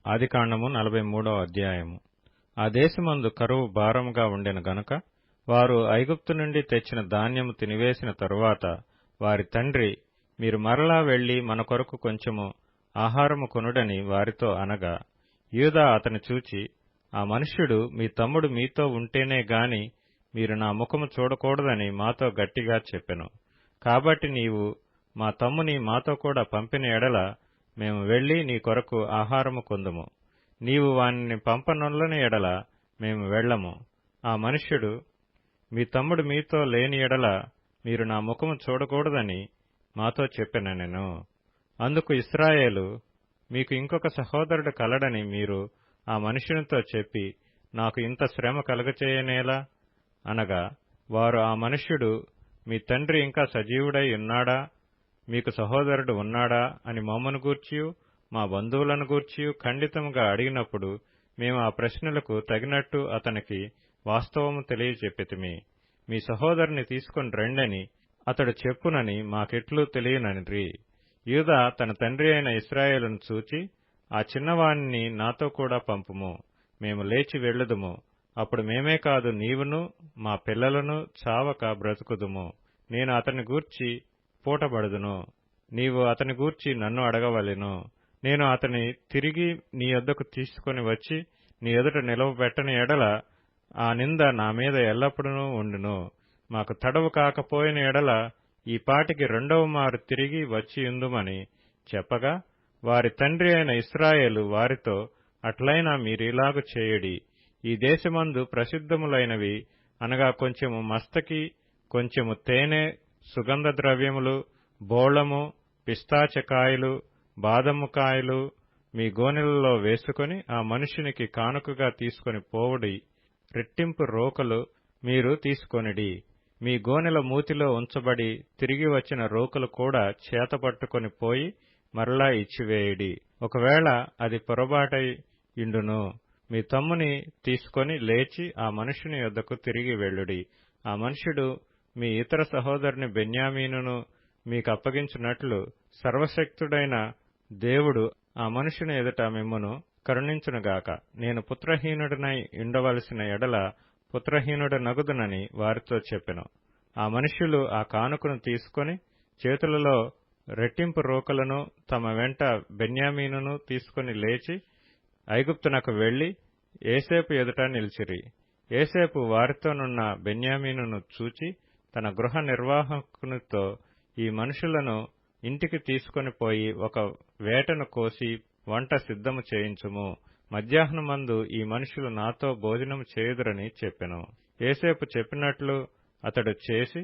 ఆదికాండము 43వ అధ్యాయము. ఆ దేశమందు కరువు భారముగా ఉండెను గనుక వారు ఐగుప్తు నుండి తెచ్చిన ధాన్యము తినివేసిన తరువాత వారి తండ్రి, మీరు మరలా వెళ్లి మన కొరకు కొంచెము ఆహారము కొనుడని వారితో అనగా, యూదా అతని చూచి, ఆ మనుష్యుడు మీ తమ్ముడు మీతో ఉంటేనే గాని మీరు నా ముఖము చూడకూడదని మాతో గట్టిగా చెప్పెను. కాబట్టి నీవు మా తమ్ముని మాతో కూడా పంపిన ఎడల మేము వెళ్లి నీ కొరకు ఆహారము కొందుము. నీవు వానిని పంపనొల్లని ఎడల మేము వెళ్ళము. ఆ మనుష్యుడు, మీ తమ్ముడు మీతో లేని ఎడల మీరు నా ముఖము చూడకూడదని మాతో చెప్పెననెను. అందుకు ఇశ్రాయేలు, మీకు ఇంకొక సహోదరుడు కలడని మీరు ఆ మనుష్యునితో చెప్పి నాకు ఇంత శ్రమ కలుగచేయనేలా అనగా, వారు ఆ మనుష్యుడు, మీ తండ్రి ఇంకా సజీవుడై ఉన్నాడా, మీకు సహోదరుడు ఉన్నాడా అని మమ్మను గూర్చియు మా బంధువులను గూర్చియు ఖండితముగా అడిగినప్పుడు మేము ఆ ప్రశ్నలకు తగినట్టు అతనికి వాస్తవము తెలియచెప్పితిమి. మీ సహోదరుని తీసుకొని రండని అతడు చెప్పునని మాకెట్లు తెలియననిరి. యూదా తన తండ్రి అయిన ఇశ్రాయేలును చూచి, ఆ చిన్నవాణ్ణి నాతో కూడా పంపుము, మేము లేచి వెళ్ళుదుము. అప్పుడు మేమే కాదు నీవును మా పిల్లలను చావక బ్రతుకుదుము. నేను అతని గూర్చి పూటబడుదును, నీవు అతని గూర్చి నన్ను అడగవలెను. నేను అతని తిరిగి నీ యొద్దకు తీసుకొని వచ్చి నీ ఎదుట నిలవబెట్టని ఎడల ఆ నింద నా మీద ఎల్లప్పుడూ ఉండును. మాకు తడవు కాకపోయిన ఎడల ఈ పాటికి రెండవ మారు తిరిగి వచ్చియుందుమని చెప్పగా, వారి తండ్రి అయిన ఇశ్రాయేలు వారితో, అట్లైనా మీరిలాగు చేయుడి. ఈ దేశమందు ప్రసిద్ధములైనవి అనగా కొంచెము మస్తకి, కొంచెము తేనె, సుగంధ ద్రవ్యములు, బోళము, పిస్తాచకాయలు, బాదముకాయలు మీ గోనెలలో వేసుకొని ఆ మనుష్యునికి కానుకగా తీసుకొని పోవుడి. రెట్టింపు రోకలు మీరు తీసుకొనిడి. మీ గోనెల మూతిలో ఉంచబడి తిరిగి వచ్చిన రోకలు కూడా చేతపట్టుకొని పోయి మరలా ఇచ్చివేయుడి. ఒకవేళ అది పొరబాటై ఇండును, మీ తమ్ముని తీసుకొని లేచి ఆ మనుష్యుని యొద్దకు తిరిగి వెళ్ళుడి. ఆ మనుష్యుడు మీ ఇతర సహోదరుని బెన్యామీనును మీకప్పగించున్నట్లు సర్వశక్తుడైన దేవుడు ఆ మనుష్యుని ఎదుట మిమ్మును కరుణించునుగాక. నేను పుత్రహీనుడనై ఉండవలసిన ఎడల పుత్రహీనుడనగుదునని వారితో చెప్పెను. ఆ మనుష్యులు ఆ కానుకను తీసుకొని చేతులలో రెట్టింపు రోకలను తమ వెంట బెన్యామీనును తీసుకొని లేచి ఐగుప్తునకు వెళ్లి యోసేపు ఎదుట నిలిచిరి. యోసేపు వారితోనున్న బెన్యామీనును చూచి తన గృహ నిర్వాహకునితో, ఈ మనుషులను ఇంటికి తీసుకొని పోయి ఒక వేటను కోసి వంట సిద్ధము చేయించుము. మధ్యాహ్నమందు ఈ మనుషులు నాతో భోజనము చేయుదురని చెప్పెను. యోసేపు చెప్పినట్లు అతడు చేసి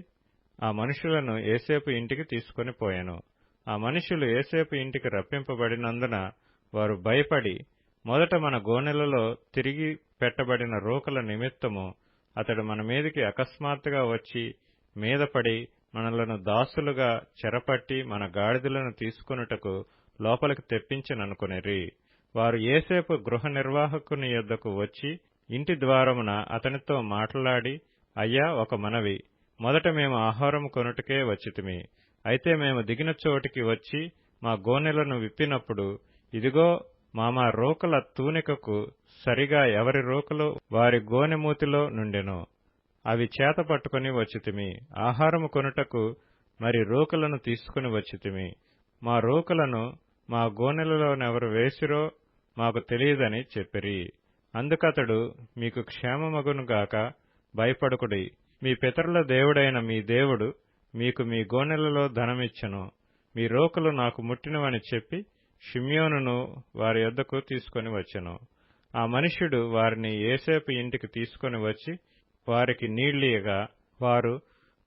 ఆ మనుషులను యోసేపు ఇంటికి తీసుకొని పోయెను. ఆ మనుషులు యోసేపు ఇంటికి రప్పింపబడినందున వారు భయపడి, మొదట మన గోనెలలో తిరిగి పెట్టబడిన రోకల నిమిత్తము అతడు మన మీదికి అకస్మాత్తుగా వచ్చి మీదపడి మనలను దాసులుగా చెరపట్టి మన గాడిదలను తీసుకొనుటకు లోపలికి తెప్పించిననుకొనిరి. వారు యోసేపు గృహ నిర్వాహకుని యొద్దకు వచ్చి ఇంటి ద్వారమున అతనితో మాట్లాడి, అయ్యా, ఒక మనవి, మొదట మేము ఆహారము కొనుటకే వచ్చితిమి. అయితే మేము దిగిన చోటికి వచ్చి మా గోనెలను విప్పినప్పుడు, ఇదిగో మా రోకల తూనికకు సరిగా ఎవరి రోకలు వారి గోనెమూతిలో నుండెను. అవి చేత పట్టుకుని వచ్చితిమి. ఆహారము కొనుటకు మరి రోకలను తీసుకుని వచ్చితిమి. మా రోకలను మా గోనెలలోనెవరు వేసిరో మాకు తెలియదని చెప్పిరి. అందుకతడు, మీకు క్షేమమగునుగాక, భయపడకుడి. మీ పితరుల దేవుడైన మీ దేవుడు మీకు మీ గోనెలలో ధనమిచ్చెను. మీ రోకలు నాకు ముట్టినవని చెప్పి షిమ్యోనును వారి యొద్దకు తీసుకొని వచ్చెను. ఆ మనుష్యుడు వారిని యోసేపు ఇంటికి తీసుకొని వచ్చి వారికి నీళ్లియగా వారు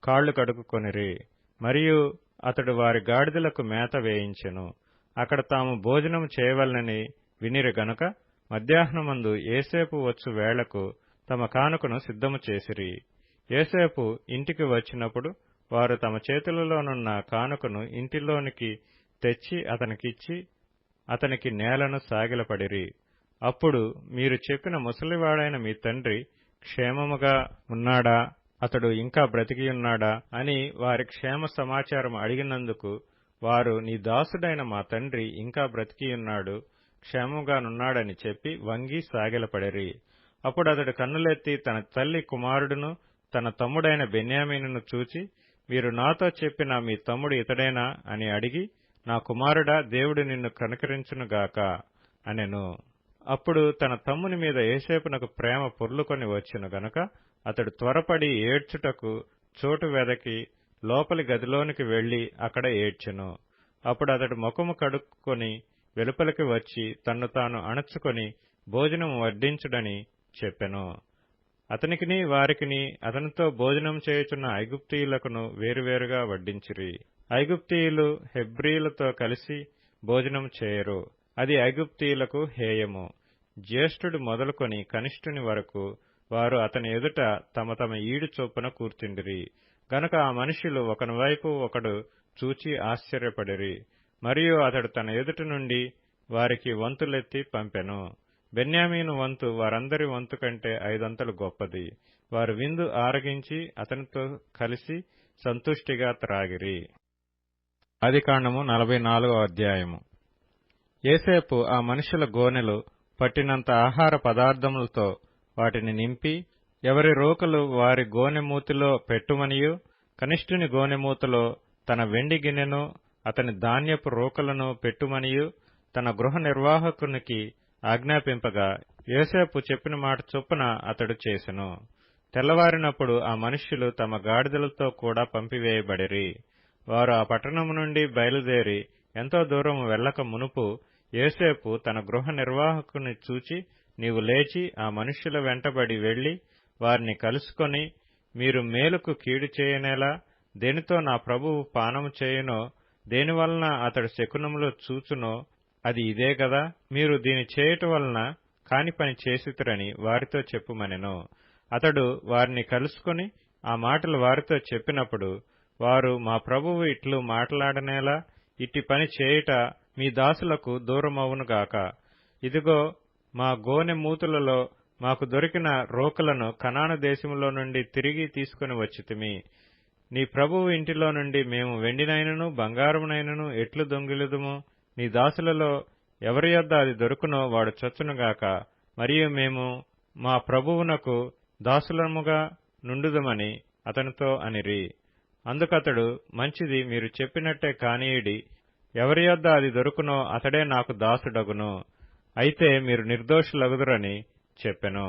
కాళ్లు కడుక్కుకొనిరి. మరియు అతడు వారి గాడిదలకు మేత వేయించెను. అక్కడ తాము భోజనం చేయవలనని వినిరి గనుక మధ్యాహ్నమందు యోసేపు వచ్చు వేళకు తమ కానుకను సిద్ధము చేసిరి. యోసేపు ఇంటికి వచ్చినప్పుడు వారు తమ చేతులలోనున్న కానుకను ఇంటిలోనికి తెచ్చి అతనికిచ్చి అతనికి నేలను సాగిలపడిరి. అప్పుడు, మీరు చెప్పిన ముసలివాడైన మీ తండ్రి క్షేమముగా ఉన్నాడా, అతడు ఇంకా బ్రతికియున్నాడా అని వారి క్షేమ సమాచారం అడిగినందుకు వారు, నీ దాసుడైన మా తండ్రి ఇంకా బ్రతికియున్నాడు, క్షేమంగానున్నాడని చెప్పి వంగి సాగిలపడిరి. అప్పుడు అతడు కన్నులెత్తి తన తల్లి, కుమారుడును తన తమ్ముడైన బెన్యామీనును చూచి, మీరు నాతో చెప్పిన మీ తమ్ముడు ఇతడేనా అని అడిగి, నా కుమారుడా, దేవుడు నిన్ను కనికరించునుగాక అనెను. అప్పుడు తన తమ్ముని మీద యోసేపునకు ప్రేమ పొర్లుకొని వచ్చెను గనుక అతడు త్వరపడి ఏడ్చుటకు చోటు వెదకి లోపలి గదిలోనికి వెళ్లి అక్కడ ఏడ్చెను. అప్పుడు అతడు ముఖము కడుక్కొని వెలుపలికి వచ్చి తన్ను తాను అణచుకొని భోజనం వడ్డించుడని చెప్పెను. అతనికిని వారికిని అతనితో భోజనం చేయుచున్న ఐగుప్తీయులకును వేరువేరుగా వడ్డించిరి. ఐగుప్తీయులు హెబ్రీయులతో కలిసి భోజనం చేయరు, అది ఐగుప్తీయులకు హేయము. జ్యేష్ఠుడు మొదలుకొని కనిష్ఠుని వరకు వారు అతని ఎదుట తమ తమ ఈడు చొప్పున కూర్చుండిరి. గనుక ఆ మనుష్యులు ఒకని వైపు ఒకడు చూచి ఆశ్చర్యపడిరి. మరియు అతడు తన ఎదుట నుండి వారికి వంతులెత్తి పంపెను. బెన్యామీను వంతు వారందరి వంతు కంటే 5 అంతలు గొప్పది. వారు విందు ఆరగించి అతనితో కలిసి సంతుష్టిగా త్రాగిరి. ఆదికాండము 44వ అధ్యాయము. యోసేపు ఆ మనుషుల గోనెలు పట్టినంత ఆహార పదార్థములతో వాటిని నింపి, ఎవరి రోకలు వారి గోనె మూతిలో పెట్టుమనియు, కనిష్ఠుని గోనె మూతలో తన వెండి గిన్నెను అతని ధాన్యపు రోకలను పెట్టుమనియు తన గృహ నిర్వాహకునికి ఆజ్ఞాపింపగా, యోసేపు చెప్పిన మాట చొప్పున అతడు చేసెను. తెల్లవారినప్పుడు ఆ మనుష్యులు తమ గాడిదలతో కూడా పంపివేయబడిరి. వారు ఆ పట్టణము నుండి బయలుదేరి ఎంతో దూరం వెళ్ళక మునుపు యోసేపు తన గృహ నిర్వాహకుని చూచి, నీవు లేచి ఆ మనుష్యుల వెంటబడి వెళ్లి వారిని కలుసుకొని, మీరు మేలుకు కీడు చేయనేలా దేనితో నా ప్రభువు పానము చేయునో, దేనివలన అతడు శకునములో చూచునో అది ఇదే గదా, మీరు దీని చేయుట వలన కాని పని చేసితురని వారితో చెప్పుమనెను. అతడు వారిని కలుసుకొని ఆ మాటలు వారితో చెప్పినప్పుడు వారు, మా ప్రభువు ఇట్లు మాట్లాడనేలా ఇట్టి పని చేయుట మీ దాసులకు దూరమవునుగాక. ఇదిగో, మా గోనె మూతులలో మాకు దొరికిన రోకలను కనాను దేశములో నుండి తిరిగి తీసుకుని వచ్చితిమి. నీ ప్రభువు ఇంటిలో నుండి మేము వెండినైనను బంగారమునైనను ఎట్లు దొంగిలుదుము? నీ దాసులలో ఎవరి యొద్ద అది దొరుకునో వాడు చచ్చునుగాక. మరియు మేము మా ప్రభువునకు దాసులముగా నుండుదమని అతనితో అనిరి. అందుకతడు, మంచిది, మీరు చెప్పినట్టే కానీయుడి. ఎవరి యొద్ద అది దొరుకునో అతడే నాకు దాసుడగును. అయితే మీరు నిర్దోషులగుదురని చెప్పెను.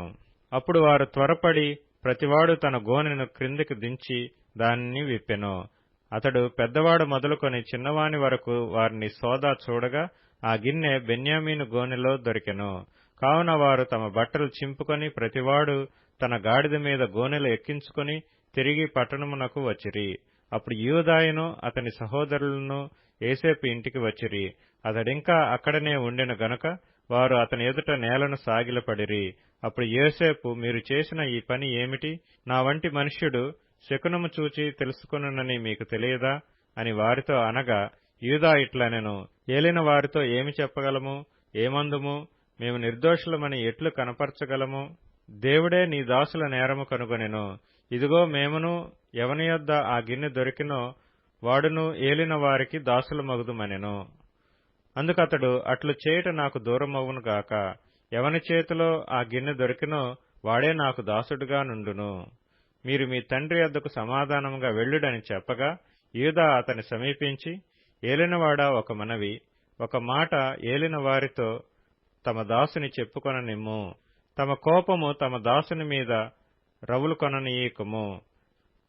అప్పుడు వారు త్వరపడి ప్రతివాడు తన గోనెను క్రిందికి దించి దానిని విప్పెను. అతడు పెద్దవాడు మొదలుకొని చిన్నవాని వరకు వారిని సోదా చూడగా ఆ గిన్నె బెన్యామీను గోనెలో దొరికెను. కావున వారు తమ బట్టలు చింపుకొని ప్రతివాడు తన గాడిద మీద గోనెలు ఎక్కించుకొని తిరిగి పట్టణమునకు వచ్చిరి. అప్పుడు యూదాయును అతని సహోదరులను యోసేపు ఇంటికి వచ్చిరి. అతడింకా అక్కడనే ఉండెను గనుక వారు అతని ఎదుట నేలను సాగిలపడిరి. అప్పుడు యోసేపు, మీరు చేసిన ఈ పని ఏమిటి? నా వంటి మనుష్యుడు శకునము చూచి తెలుసుకొనునని మీకు తెలియదా అని వారితో అనగా, యూదా ఇట్లనెను, ఏలిన వారితో ఏమి చెప్పగలము? ఏమందుము? మేము నిర్దోషులమని ఎట్లు కనపరచగలము? దేవుడే నీ దాసుల నేరము కనుగొనెను. ఇదిగో, మేమును ఎవని యొద్ద ఆ గిన్నె దొరికినో వాడును ఏలిన వారికి దాసులమగుదుమనెను. అందుకతడు, అట్లు చేయుట నాకు దూరమవునుగాక. ఎవని చేతిలో ఆ గిన్నె దొరికినో వాడే నాకు దాసుడుగా నుండును. మీరు మీ తండ్రి యొద్దకు సమాధానముగా వెళ్ళుడని చెప్పగా, యూదా అతని సమీపించి, ఏలినవాడా, ఒక మనవి, ఒక మాట ఏలిన వారితో తమ దాసుని చెప్పుకొననిమ్ము. తమ కోపము తమ దాసుని మీద రవులు కొననీయకము.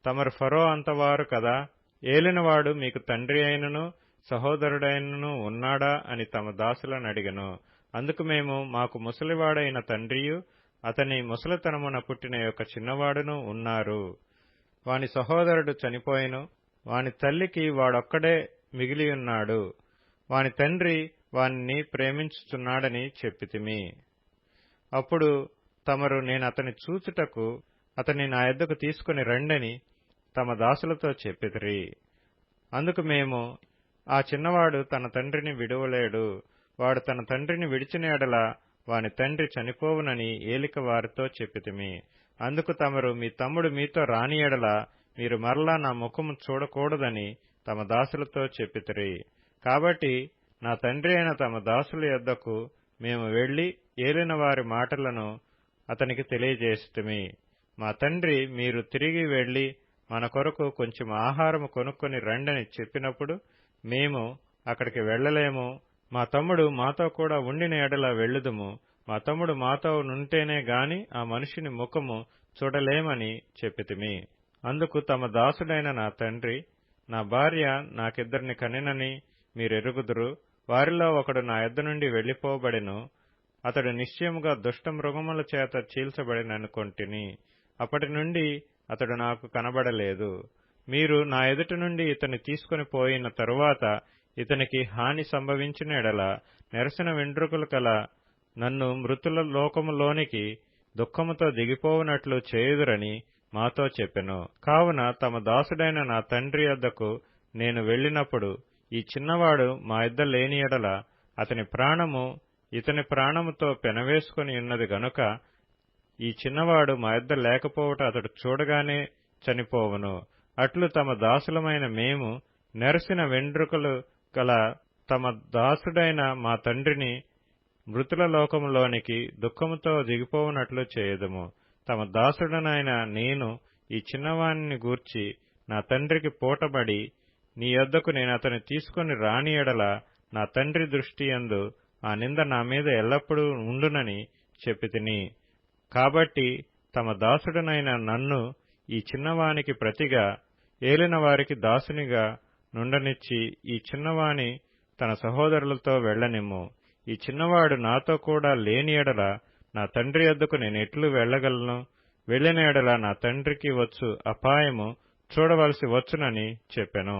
తమరు ఫరో అంతవారు కదా, ఏలినవాడు మీకు తండ్రి అయినను సహోదరుడైనను ఉన్నాడా అని తమ దాసులను అడిగెను. అందుకు మేము, మాకు ముసలివాడైన తండ్రియు అతని ముసలితనమున పుట్టిన యొక్క చిన్నవాడును ఉన్నారు. వాని సహోదరుడు చనిపోయిను, వాని తల్లికి వాడొక్కడే మిగిలియున్నాడు. వాని తండ్రి వానిని ప్రేమించుచున్నాడని చెప్పితిమి. అప్పుడు తమరు, నేనతని చూచుటకు అతన్ని నా యొద్దకు తీసుకుని రండని తమ దాసులతో చెప్పితిరి. అందుకు మేము, ఆ చిన్నవాడు తన తండ్రిని విడువలేడు. వాడు తన తండ్రిని విడిచిన ఎడల వాని తండ్రి చనిపోవునని ఏలిక వారితో చెప్పితిమి. అందుకు తమరు, మీ తమ్ముడు మీతో రాని ఎడల మీరు మరలా నా ముఖము చూడకూడదని తమ దాసులతో చెప్పితిరి. కాబట్టి నా తండ్రి అయిన తమ దాసుల యొద్దకు మేము వెళ్లి ఏలిన వారి మాటలను అతనికి తెలియజేసితిమి. మా తండ్రి, మీరు తిరిగి వెళ్లి మన కొరకు కొంచెం ఆహారము కొనుక్కొని రండని చెప్పినప్పుడు మేము అక్కడికి వెళ్లలేము, మా తమ్ముడు మాతో కూడా ఉండిన ఎడల వెళ్ళుదుము, మా తమ్ముడు మాతో నుంటేనే గాని ఆ మనిషిని ముఖము చూడలేమని చెప్పితిమి. అందుకు తమ దాసుడైన నా తండ్రి, నా భార్య నాకిద్దరిని కనినని మీరెరుగుదురు, వారిలో ఒకడు నా యొద్ద నుండి వెళ్లిపోబడెను, అతడు నిశ్చయముగా దుష్టమృగముల చేత చీల్చబడిననుకొంటిని. అప్పటి నుండి అతడు నాకు కనబడలేదు. మీరు నా ఎదుట నుండి ఇతని తీసుకుని పోయిన తరువాత ఇతనికి హాని సంభవించిన ఎడల నెరసిన వెంట్రుకలు కల నన్ను మృతుల లోకములోనికి దుఃఖముతో దిగిపోవునట్లు చేయుదురని మాతో చెప్పెను. కావున తమ దాసుడైన నా తండ్రి యొద్దకు నేను వెళ్ళినప్పుడు, ఈ చిన్నవాడు మా యొద్ద లేని ఎడల అతని ప్రాణము ఇతని ప్రాణముతో పెనవేసుకుని ఉన్నది గనుక ఈ చిన్నవాడు మా యొద్ద లేకపోవుట అతడు చూడగానే చనిపోవును. అట్లు తమ దాసులమైన మేము నెరసిన వెండ్రుకలు గల తమ దాసుడైన మా తండ్రిని మృతుల లోకములోనికి దుఃఖముతో దిగిపోవునట్లు చేయదుము. తమ దాసుడనైన నేను ఈ చిన్నవాణ్ణి గూర్చి నా తండ్రికి పూటబడి, నీ యొద్దకు నేను అతని తీసుకుని రాని ఎడల నా తండ్రి దృష్టి యందు ఆ నింద నా మీద ఎల్లప్పుడూ ఉండునని చెప్పితిని. కాబట్టి తమ దాసుడనైన నన్ను ఈ చిన్నవానికి ప్రతిగా ఏలిన వారికి దాసునిగా నుండనిచ్చి ఈ చిన్నవాని తన సహోదరులతో వెళ్లనిమ్ము. ఈ చిన్నవాడు నాతో కూడా లేని ఎడల నా తండ్రి యొద్దకు నేనెట్లు వెళ్లగలను? వెళ్లిన ఎడల నా తండ్రికి వచ్చు అపాయము చూడవలసి వచ్చునని చెప్పెను.